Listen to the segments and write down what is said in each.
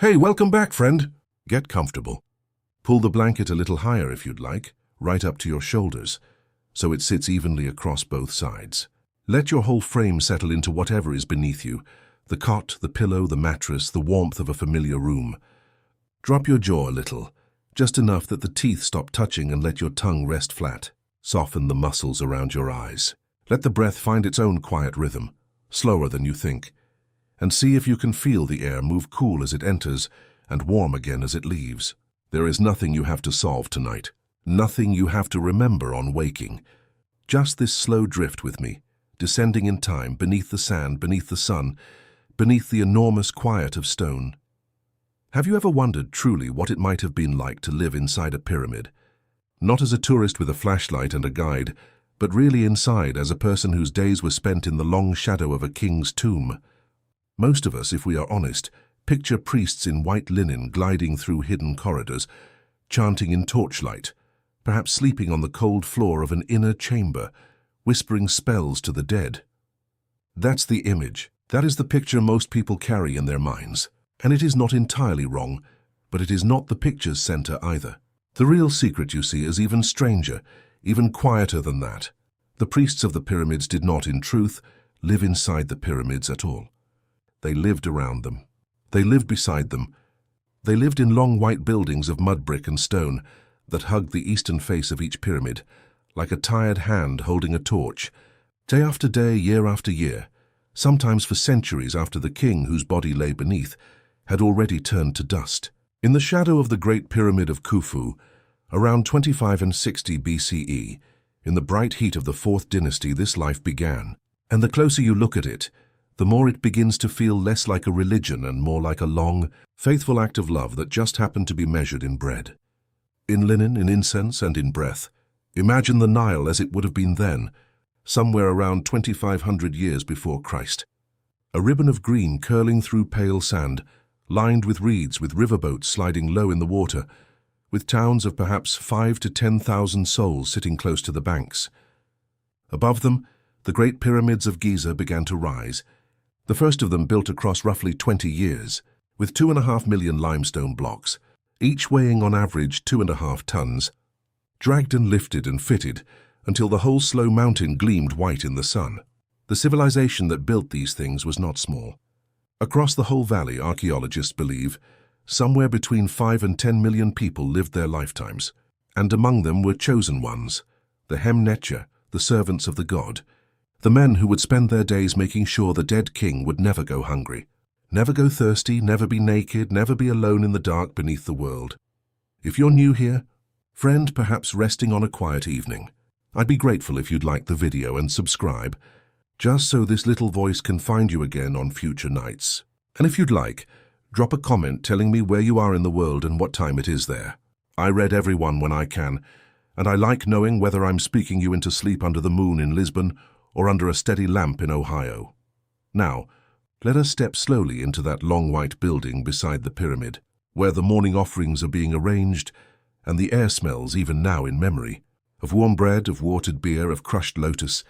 Hey, welcome back, friend. Get comfortable. Pull the blanket a little higher if you'd like, right up to your shoulders, so it sits evenly across both sides. Let your whole frame settle into whatever is beneath you, the cot, the pillow, the mattress, the warmth of a familiar room. Drop your jaw a little, just enough that the teeth stop touching, and let your tongue rest flat. Soften the muscles around your eyes. Let the breath find its own quiet rhythm, slower than you think, and see if you can feel the air move cool as it enters and warm again as it leaves. There is nothing you have to solve tonight, nothing you have to remember on waking. Just this slow drift with me, descending in time, beneath the sand, beneath the sun, beneath the enormous quiet of stone. Have you ever wondered truly what it might have been like to live inside a pyramid? Not as a tourist with a flashlight and a guide, but really inside as a person whose days were spent in the long shadow of a king's tomb. Most of us, if we are honest, picture priests in white linen gliding through hidden corridors, chanting in torchlight, perhaps sleeping on the cold floor of an inner chamber, whispering spells to the dead. That's the image. That is the picture most people carry in their minds. And it is not entirely wrong, but it is not the picture's center either. The real secret, you see, is even stranger, even quieter than that. The priests of the pyramids did not, in truth, live inside the pyramids at all. They lived around them. They lived beside them. They lived in long white buildings of mud brick and stone that hugged the eastern face of each pyramid, like a tired hand holding a torch, day after day, year after year, sometimes for centuries after the king whose body lay beneath had already turned to dust. In the shadow of the Great Pyramid of Khufu, around 25 and 60 BCE, in the bright heat of the 4th dynasty, this life began. And the closer you look at it, the more it begins to feel less like a religion and more like a long, faithful act of love that just happened to be measured in bread. In linen, in incense, and in breath. Imagine the Nile as it would have been then, somewhere around 2,500 years before Christ. A ribbon of green curling through pale sand, lined with reeds, with riverboats sliding low in the water, with towns of perhaps 5,000 to 10,000 souls sitting close to the banks. Above them, the great pyramids of Giza began to rise, the first of them built across roughly 20 years, with 2.5 million limestone blocks, each weighing on average 2.5 tons, dragged and lifted and fitted until the whole slow mountain gleamed white in the sun. The civilization that built these things was not small. Across the whole valley, archaeologists believe, somewhere between 5 and 10 million people lived their lifetimes, and among them were chosen ones, the Hem-Netcher, the servants of the god, the men who would spend their days making sure the dead king would never go hungry, never go thirsty, never be naked, never be alone in the dark beneath the world. If you're new here, friend, perhaps resting on a quiet evening, I'd be grateful if you'd like the video and subscribe, just so this little voice can find you again on future nights. And if you'd like, drop a comment telling me where you are in the world and what time it is there. I read everyone when I can, and I like knowing whether I'm speaking you into sleep under the moon in Lisbon or under a steady lamp in Ohio. Now, let us step slowly into that long white building beside the pyramid, where the morning offerings are being arranged, and the air smells, even now in memory, of warm bread, of watered beer, of crushed lotus,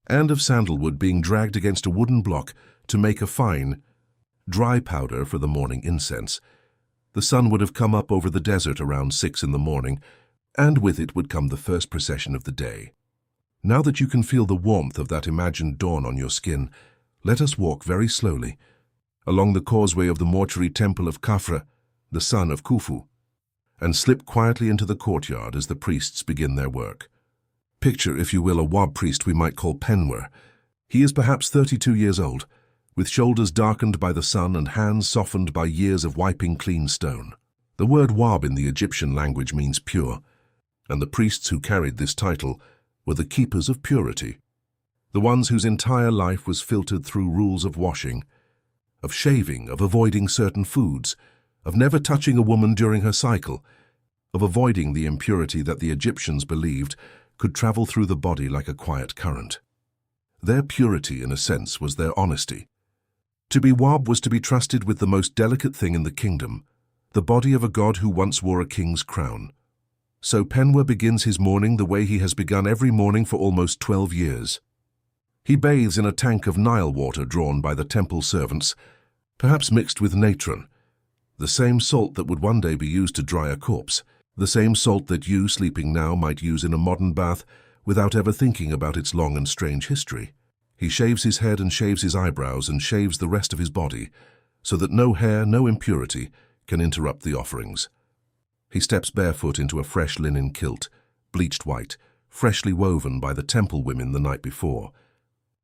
and of sandalwood being dragged against a wooden block to make a fine, dry powder for the morning incense. The sun would have come up over the desert around 6 in the morning, and with it would come the first procession of the day. Now that you can feel the warmth of that imagined dawn on your skin, let us walk very slowly along the causeway of the mortuary temple of Khafra, the son of Khufu, and slip quietly into the courtyard as the priests begin their work. Picture, if you will, a Wab priest we might call Penwer. He is perhaps 32 years old, with shoulders darkened by the sun and hands softened by years of wiping clean stone. The word Wab in the Egyptian language means pure, and the priests who carried this title were the keepers of purity, the ones whose entire life was filtered through rules of washing, of shaving, of avoiding certain foods, of never touching a woman during her cycle, of avoiding the impurity that the Egyptians believed could travel through the body like a quiet current. Their purity, in a sense, was their honesty. To be Wab was to be trusted with the most delicate thing in the kingdom, the body of a god who once wore a king's crown. So Penwer begins his morning the way he has begun every morning for almost 12 years. He bathes in a tank of Nile water drawn by the temple servants, perhaps mixed with natron. The same salt that would one day be used to dry a corpse. The same salt that you, sleeping now, might use in a modern bath without ever thinking about its long and strange history. He shaves his head and shaves his eyebrows and shaves the rest of his body, so that no hair, no impurity, can interrupt the offerings. He steps barefoot into a fresh linen kilt, bleached white, freshly woven by the temple women the night before.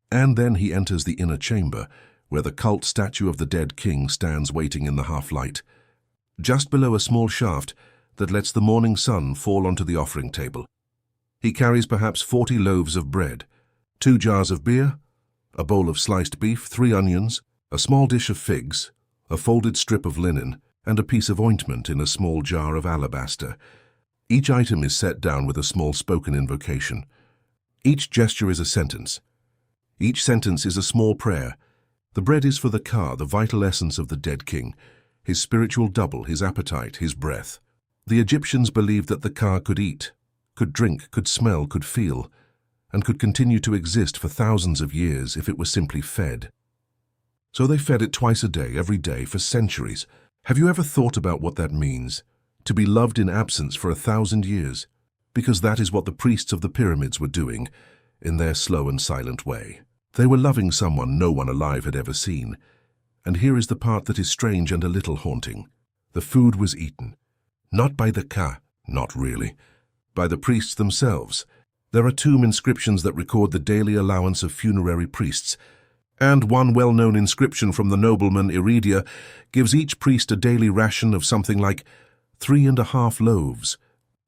And then he enters the inner chamber, where the cult statue of the dead king stands waiting in the half-light, just below a small shaft that lets the morning sun fall onto the offering table. He carries perhaps 40 loaves of bread, 2 jars of beer, a bowl of sliced beef, 3 onions, a small dish of figs, a folded strip of linen, and a piece of ointment in a small jar of alabaster. Each item is set down with a small spoken invocation. Each gesture is a sentence. Each sentence is a small prayer. The bread is for the ka, the vital essence of the dead king, his spiritual double, his appetite, his breath. The Egyptians believed that the ka could eat, could drink, could smell, could feel, and could continue to exist for thousands of years if it were simply fed. So they fed it twice a day, every day, for centuries. Have you ever thought about what that means? To be loved in absence for 1,000 years? Because that is what the priests of the pyramids were doing, in their slow and silent way. They were loving someone no one alive had ever seen. And here is the part that is strange and a little haunting. The food was eaten. Not by the ka, not really. By the priests themselves. There are tomb inscriptions that record the daily allowance of funerary priests, and one well-known inscription from the nobleman Iridia gives each priest a daily ration of something like 3½ loaves,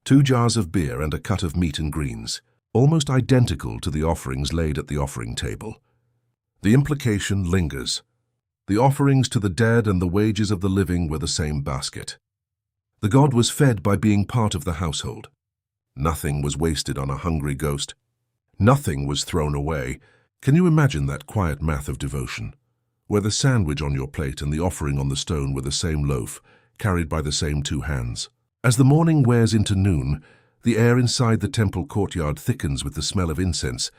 2 jars of beer and a cut of meat and greens, almost identical to the offerings laid at the offering table. The implication lingers. The offerings to the dead and the wages of the living were the same basket. The god was fed by being part of the household. Nothing was wasted on a hungry ghost. Nothing was thrown away. Can you imagine that quiet math of devotion, where the sandwich on your plate and the offering on the stone were the same loaf, carried by the same 2 hands? As the morning wears into noon, the air inside the temple courtyard thickens with the smell of incense,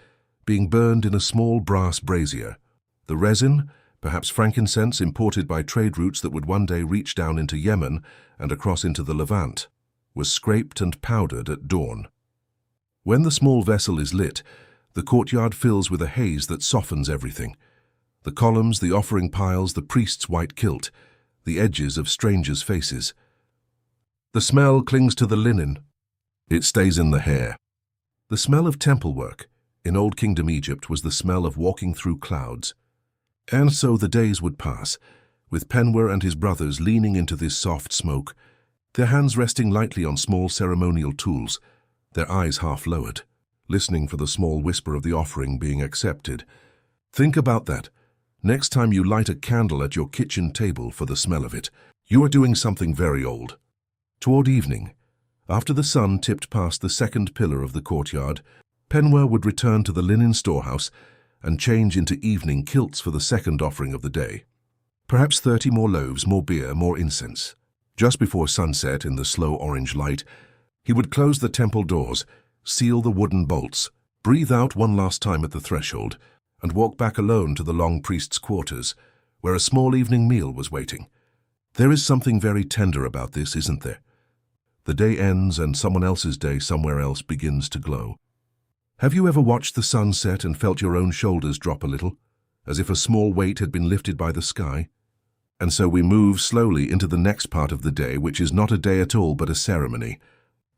being burned in a small brass brazier. The resin, perhaps frankincense imported by trade routes that would one day reach down into Yemen and across into the Levant, was scraped and powdered at dawn. When the small vessel is lit, the courtyard fills with a haze that softens everything. The columns, the offering piles, the priest's white kilt, the edges of strangers' faces. The smell clings to the linen. It stays in the hair. The smell of temple work in Old Kingdom Egypt was the smell of walking through clouds. And so the days would pass, with Penwer and his brothers leaning into this soft smoke, their hands resting lightly on small ceremonial tools, their eyes half lowered, listening for the small whisper of the offering being accepted. Think about that. Next time you light a candle at your kitchen table for the smell of it, you are doing something very old. Toward evening, after the sun tipped past the second pillar of the courtyard, Penwer would return to the linen storehouse and change into evening kilts for the second offering of the day. Perhaps 30 more loaves, more beer, more incense. Just before sunset, in the slow orange light, he would close the temple doors, seal the wooden bolts, breathe out one last time at the threshold, and walk back alone to the long priest's quarters, where a small evening meal was waiting. There is something very tender about this, isn't there? The day ends and someone else's day somewhere else begins to glow. Have you ever watched the sun set and felt your own shoulders drop a little, as if a small weight had been lifted by the sky? And so we move slowly into the next part of the day, which is not a day at all but a ceremony.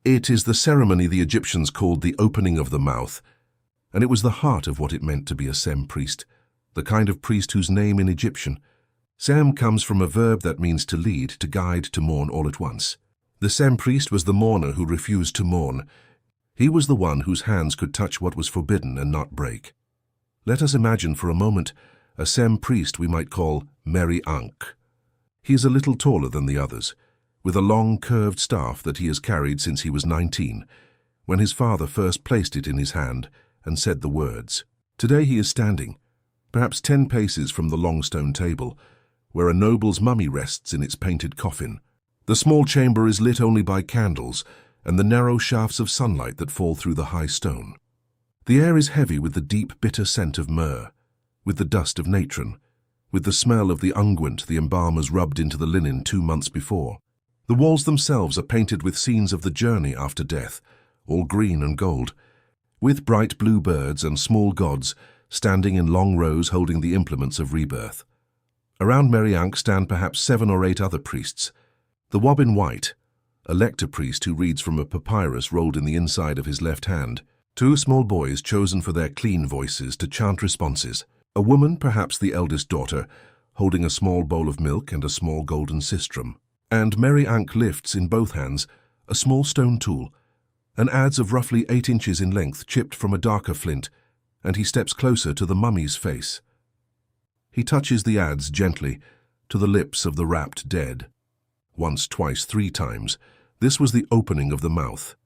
It is the ceremony the Egyptians called the opening of the mouth, and it was the heart of what it meant to be a Sem priest, the kind of priest whose name in Egyptian, Sem, comes from a verb that means to lead, to guide, to mourn all at once. The Sem priest was the mourner who refused to mourn. He was the one whose hands could touch what was forbidden and not break. Let us imagine for a moment a Sem priest we might call Meri Ankh. He is a little taller than the others, with a long curved staff that he has carried since he was 19, when his father first placed it in his hand and said the words. Today he is standing, perhaps 10 paces from the long stone table, where a noble's mummy rests in its painted coffin. The small chamber is lit only by candles and the narrow shafts of sunlight that fall through the high stone. The air is heavy with the deep, bitter scent of myrrh, with the dust of natron, with the smell of the unguent the embalmers rubbed into the linen 2 months before. The walls themselves are painted with scenes of the journey after death, all green and gold, with bright blue birds and small gods standing in long rows holding the implements of rebirth. Around Mary Ankh stand perhaps 7 or 8 other priests. The wob in white, a lector priest who reads from a papyrus rolled in the inside of his left hand, 2 small boys chosen for their clean voices to chant responses, a woman, perhaps the eldest daughter, holding a small bowl of milk and a small golden sistrum, and Mary Ankh lifts in both hands a small stone tool, an adze of roughly 8 inches in length chipped from a darker flint, and he steps closer to the mummy's face. He touches the adze gently to the lips of the rapt dead. Once, twice, 3 times, this was the opening of the mouth.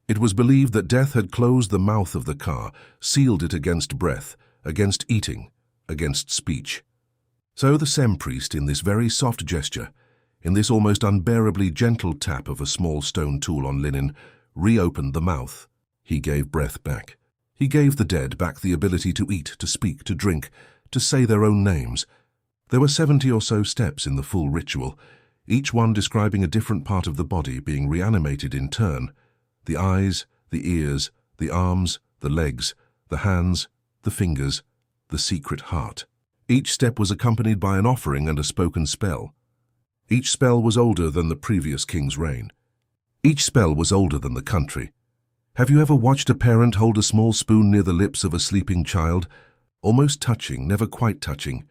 It was believed that death had closed the mouth of the car, sealed it against breath, against eating, against speech. So the Sem priest, in this very soft gesture, in this almost unbearably gentle tap of a small stone tool on linen, reopened the mouth. He gave breath back. He gave the dead back the ability to eat, to speak, to drink, to say their own names. There were 70 or so steps in the full ritual, each one describing a different part of the body being reanimated in turn. The eyes, the ears, the arms, the legs, the hands, the fingers, the secret heart. Each step was accompanied by an offering and a spoken spell. Each spell was older than the previous king's reign. Each spell was older than the country. Have you ever watched a parent hold a small spoon near the lips of a sleeping child, almost touching, never quite touching,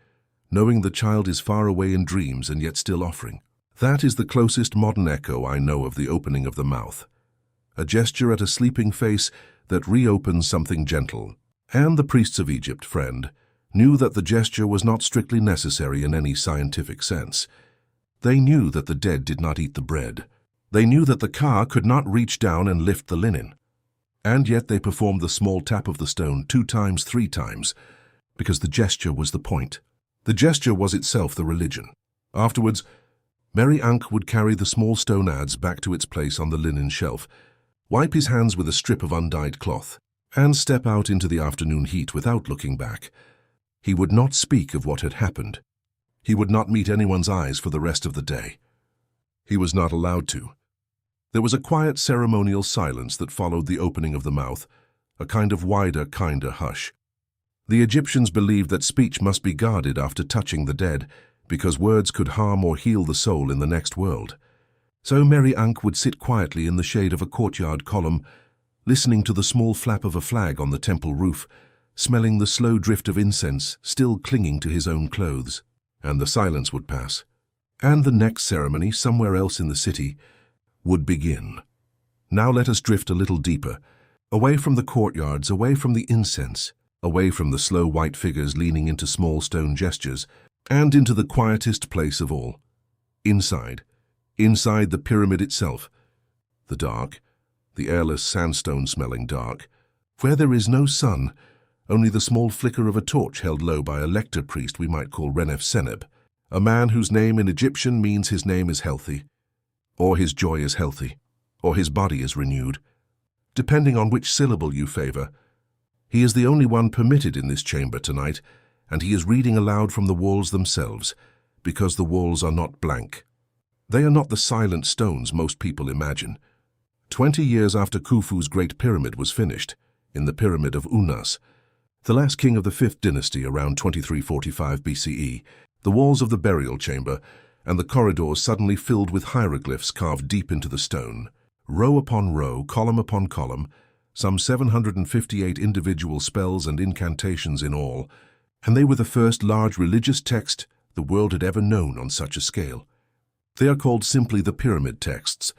knowing the child is far away in dreams and yet still offering? That is the closest modern echo I know of the opening of the mouth. A gesture at a sleeping face that reopens something gentle. And the priests of Egypt, friend, knew that the gesture was not strictly necessary in any scientific sense. They knew that the dead did not eat the bread. They knew that the Ka could not reach down and lift the linen. And yet they performed the small tap of the stone 2 times, 3 times, because the gesture was the point. The gesture was itself the religion. Afterwards, Mary Ankh would carry the small stone adze back to its place on the linen shelf, wipe his hands with a strip of undyed cloth, and step out into the afternoon heat without looking back. He would not speak of what had happened. He would not meet anyone's eyes for the rest of the day. He was not allowed to. There was a quiet ceremonial silence that followed the opening of the mouth, a kind of wider, kinder hush. The Egyptians believed that speech must be guarded after touching the dead, because words could harm or heal the soul in the next world. So Mary Ankh would sit quietly in the shade of a courtyard column, listening to the small flap of a flag on the temple roof, smelling the slow drift of incense still clinging to his own clothes. And the silence would pass. And the next ceremony, somewhere else in the city, would begin. Now let us drift a little deeper, away from the courtyards, away from the incense, away from the slow white figures leaning into small stone gestures, and into the quietest place of all. Inside the pyramid itself, the dark, the airless sandstone-smelling dark, where there is no sun, only the small flicker of a torch held low by a lector priest we might call Renef Seneb, a man whose name in Egyptian means his name is healthy, or his joy is healthy, or his body is renewed, depending on which syllable you favor. He is the only one permitted in this chamber tonight, and he is reading aloud from the walls themselves, because the walls are not blank. They are not the silent stones most people imagine. 20 years after Khufu's Great Pyramid was finished, in the Pyramid of Unas, the last king of the 5th dynasty around 2345 BCE, the walls of the burial chamber and the corridors suddenly filled with hieroglyphs carved deep into the stone, row upon row, column upon column, some 758 individual spells and incantations in all, and they were the first large religious text the world had ever known on such a scale. They are called simply the pyramid texts.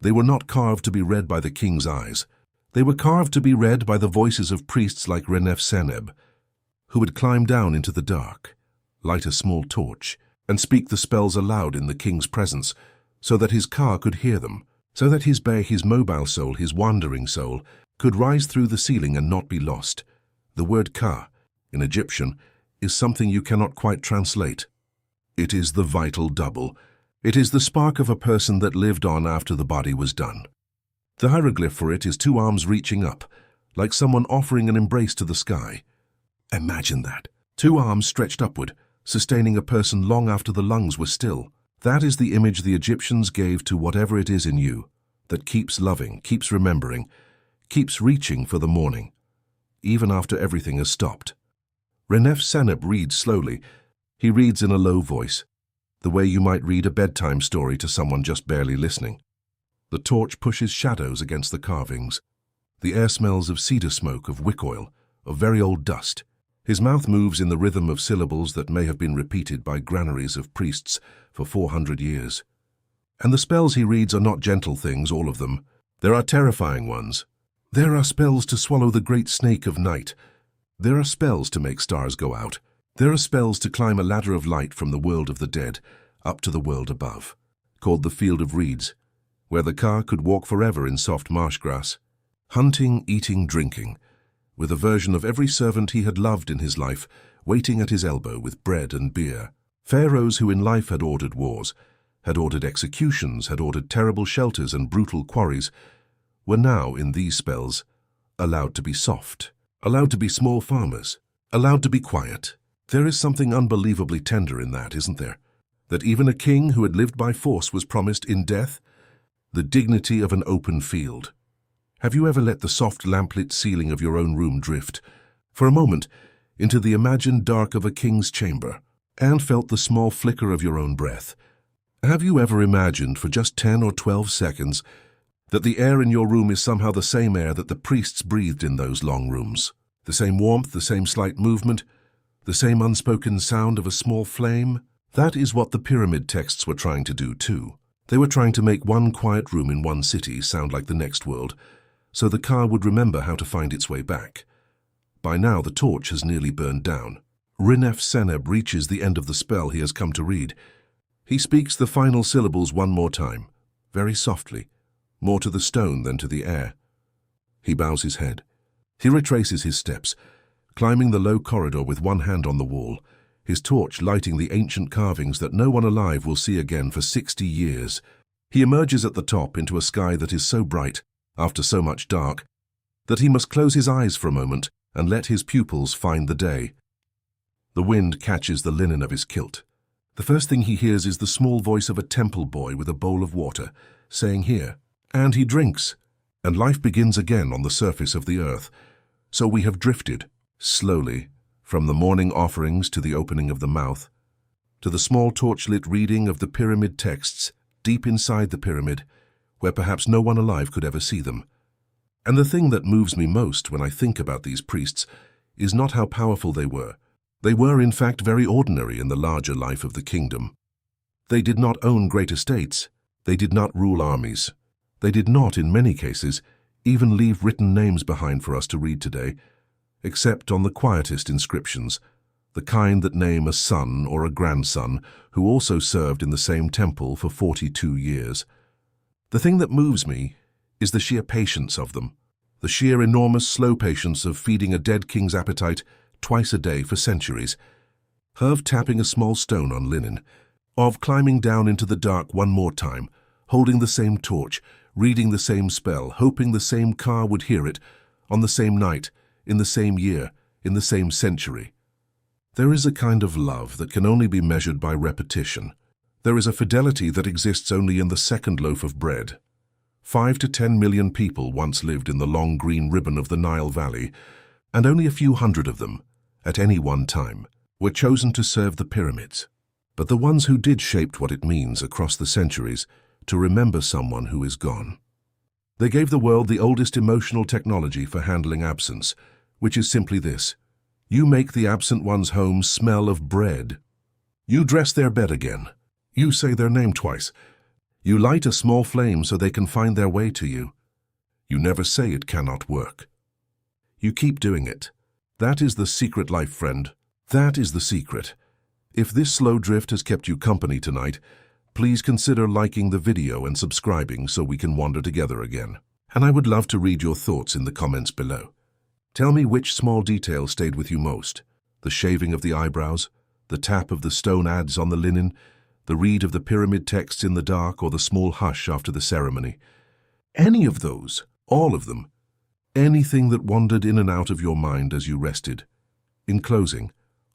They were not carved to be read by the king's eyes. They were carved to be read by the voices of priests like Renef Seneb, who would climb down into the dark, light a small torch, and speak the spells aloud in the king's presence, so that his Ka could hear them, so that his Bey, his mobile soul, his wandering soul, could rise through the ceiling and not be lost. The word Ka, in Egyptian, is something you cannot quite translate. It is the vital double. It is the spark of a person that lived on after the body was done. The hieroglyph for it is 2 arms reaching up, like someone offering an embrace to the sky. Imagine that. 2 arms stretched upward, sustaining a person long after the lungs were still. That is the image the Egyptians gave to whatever it is in you that keeps loving, keeps remembering, keeps reaching for the morning, even after everything has stopped. Renef Seneb reads slowly. He reads in a low voice, the way you might read a bedtime story to someone just barely listening. The torch pushes shadows against the carvings. The air smells of cedar smoke, of wick oil, of very old dust. His mouth moves in the rhythm of syllables that may have been repeated by granaries of priests for 400 years. And the spells he reads are not gentle things, all of them. There are terrifying ones. There are spells to swallow the great snake of night. There are spells to make stars go out. There are spells to climb a ladder of light from the world of the dead up to the world above, called the Field of Reeds, where the Ka could walk forever in soft marsh grass, hunting, eating, drinking, with a version of every servant he had loved in his life waiting at his elbow with bread and beer. Pharaohs who in life had ordered wars, had ordered executions, had ordered terrible shelters and brutal quarries, were now, in these spells, allowed to be soft, allowed to be small farmers, allowed to be quiet. There is something unbelievably tender in that, isn't there? That even a king who had lived by force was promised in death the dignity of an open field. Have you ever let the soft lamplit ceiling of your own room drift, for a moment, into the imagined dark of a king's chamber, and felt the small flicker of your own breath? Have you ever imagined for just 10 or 12 seconds that the air in your room is somehow the same air that the priests breathed in those long rooms? The same warmth, the same slight movement, the same unspoken sound of a small flame? That is what the pyramid texts were trying to do too. They were trying to make one quiet room in one city sound like the next world, so the Ka would remember how to find its way back. By now the torch has nearly burned down. Renef Seneb reaches the end of the spell he has come to read. He speaks the final syllables one more time, very softly, more to the stone than to the air. He bows his head. He retraces his steps, climbing the low corridor with one hand on the wall, his torch lighting the ancient carvings that no one alive will see again for 60 years. He emerges at the top into a sky that is so bright, after so much dark, that he must close his eyes for a moment and let his pupils find the day. The wind catches the linen of his kilt. The first thing he hears is the small voice of a temple boy with a bowl of water, saying, "Here," and he drinks, and life begins again on the surface of the earth. So we have drifted, slowly, from the morning offerings to the opening of the mouth, to the small torchlit reading of the pyramid texts deep inside the pyramid, where perhaps no one alive could ever see them. And the thing that moves me most when I think about these priests is not how powerful they were. They were, in fact, very ordinary in the larger life of the kingdom. They did not own great estates. They did not rule armies. They did not, in many cases, even leave written names behind for us to read today, except on the quietest inscriptions, the kind that name a son or a grandson who also served in the same temple for 42 years. The thing that moves me is the sheer patience of them, the sheer enormous slow patience of feeding a dead king's appetite twice a day for centuries, of tapping a small stone on linen, of climbing down into the dark one more time, holding the same torch, reading the same spell, hoping the same Ka would hear it, on the same night, in the same year, in the same century. There is a kind of love that can only be measured by repetition. There is a fidelity that exists only in the second loaf of bread. 5 to 10 million people once lived in the long green ribbon of the Nile Valley, and only a few hundred of them, at any one time, were chosen to serve the pyramids. But the ones who did shaped what it means across the centuries to remember someone who is gone. They gave the world the oldest emotional technology for handling absence, which is simply this: you make the absent one's home smell of bread. You dress their bed again. You say their name twice. You light a small flame so they can find their way to you. You never say it cannot work. You keep doing it. That is the secret, life friend. That is the secret. If this slow drift has kept you company tonight, please consider liking the video and subscribing so we can wander together again. And I would love to read your thoughts in the comments below. Tell me which small detail stayed with you most: the shaving of the eyebrows, the tap of the stone adze on the linen, the read of the pyramid texts in the dark, or the small hush after the ceremony. Any of those, all of them, anything that wandered in and out of your mind as you rested. In closing,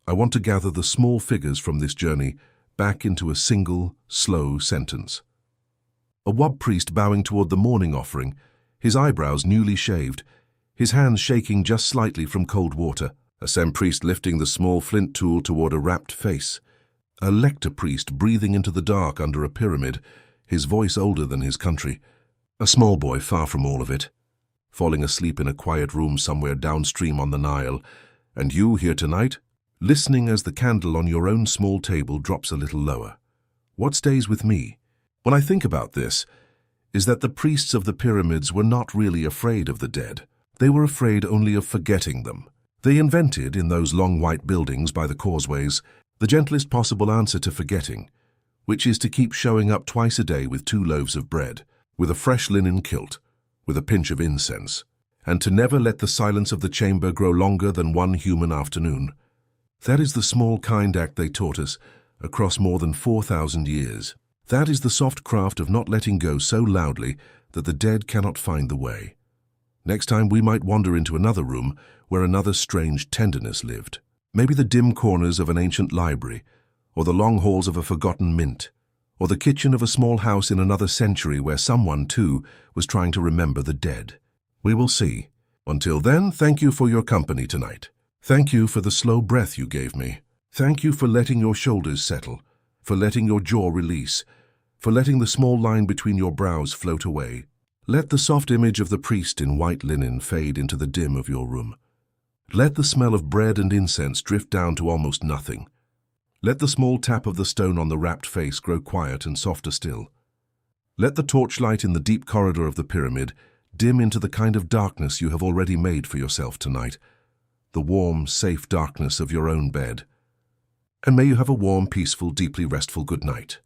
I want to gather the small figures from this journey back into a single, slow sentence. A Wab priest bowing toward the morning offering, his eyebrows newly shaved, his hands shaking just slightly from cold water. A Sem priest lifting the small flint tool toward a rapt face. A lector priest breathing into the dark under a pyramid, his voice older than his country. A small boy far from all of it, falling asleep in a quiet room somewhere downstream on the Nile. And you here tonight, listening as the candle on your own small table drops a little lower. What stays with me, when I think about this, is that the priests of the pyramids were not really afraid of the dead. They were afraid only of forgetting them. They invented, in those long white buildings by the causeways, the gentlest possible answer to forgetting, which is to keep showing up twice a day with 2 loaves of bread, with a fresh linen kilt, with a pinch of incense, and to never let the silence of the chamber grow longer than 1 human afternoon. That is the small kind act they taught us across more than 4,000 years. That is the soft craft of not letting go so loudly that the dead cannot find the way. Next time we might wander into another room where another strange tenderness lived. Maybe the dim corners of an ancient library, or the long halls of a forgotten mint, or the kitchen of a small house in another century where someone, too, was trying to remember the dead. We will see. Until then, thank you for your company tonight. Thank you for the slow breath you gave me. Thank you for letting your shoulders settle, for letting your jaw release, for letting the small line between your brows float away. Let the soft image of the priest in white linen fade into the dim of your room. Let the smell of bread and incense drift down to almost nothing. Let the small tap of the stone on the rapt face grow quiet and softer still. Let the torchlight in the deep corridor of the pyramid dim into the kind of darkness you have already made for yourself tonight, the warm, safe darkness of your own bed. And may you have a warm, peaceful, deeply restful good night.